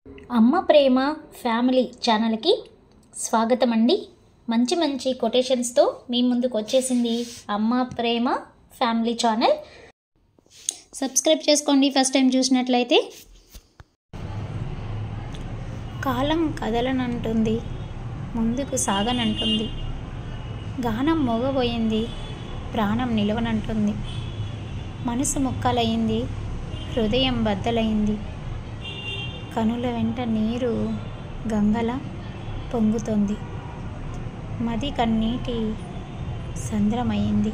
అమ్మ ప్రేమ ఫ్యామిలీ ఛానల్కి స్వాగతం అండి. మంచి మంచి కొటేషన్స్తో మీ ముందుకు వచ్చేసింది అమ్మ ప్రేమ ఫ్యామిలీ ఛానల్. సబ్స్క్రైబ్ చేసుకోండి ఫస్ట్ టైం చూసినట్లయితే. కాలం కదలనంటుంది, ముందుకు సాగనంటుంది, గానం మోగబోయింది, ప్రాణం నిలవనంటుంది, మనసు ముక్కలయ్యింది, హృదయం బద్దలైంది, కనుల వెంట నీరు గంగల పొంగుతోంది, మది కన్నీటి సంద్రమయ్యింది,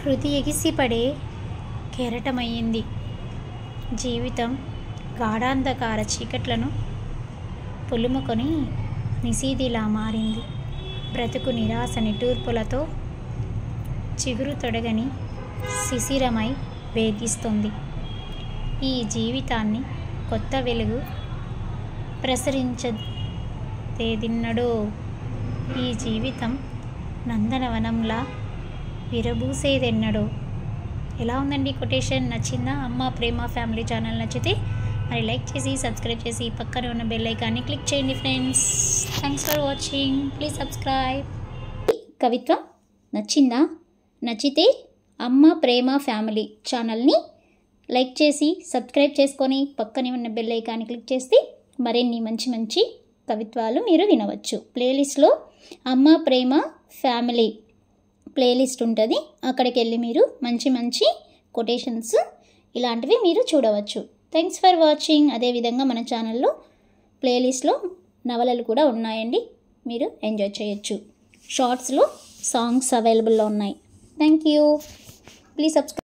హృది ఎగిసిపడే కెరటమయ్యింది, జీవితం గాఢాంధకార చీకట్లను పులుముకొని నిశీదిలా మారింది, బ్రతుకు నిరాశ నిట్టూర్పులతో చిగురు తొడగని శిశిరమై వేగిస్తుంది. ఈ జీవితాన్ని కొత్త వెలుగు ప్రసరించేదిన్నడో, ఈ జీవితం నందనవనంలా విరబూసేదెన్నడో. ఎలా ఉందండి కొటేషన్? నచ్చిందా? అమ్మ ప్రేమ ఫ్యామిలీ ఛానల్ నచ్చితే మరి లైక్ చేసి సబ్స్క్రైబ్ చేసి పక్కన ఉన్న బెల్ ఐకాన్ని క్లిక్ చేయండి friends. Thanks for watching. Please subscribe. కవిత్వం నచ్చిందా? నచ్చితే అమ్మ ప్రేమ ఫ్యామిలీ ఛానల్ని లైక్ చేసి సబ్స్క్రైబ్ చేసుకొని పక్కనే ఉన్న బెల్ ఐకాన్ని క్లిక్ చేస్తే మరిన్ని మంచి మంచి కవిత్వాలు మీరు వినవచ్చు. ప్లేలిస్ట్లో అమ్మ ప్రేమ ఫ్యామిలీ ప్లేలిస్ట్ ఉంటుంది, అక్కడికి వెళ్ళి మీరు మంచి మంచి కొటేషన్స్ ఇలాంటివి మీరు చూడవచ్చు. Thanks for watching. అదేవిధంగా మన ఛానల్లో ప్లేలిస్ట్లో నవలలు కూడా ఉన్నాయండి, మీరు ఎంజాయ్ చేయొచ్చు. షార్ట్స్లో సాంగ్స్ అవైలబుల్లో ఉన్నాయి. Thank you. Please subscribe.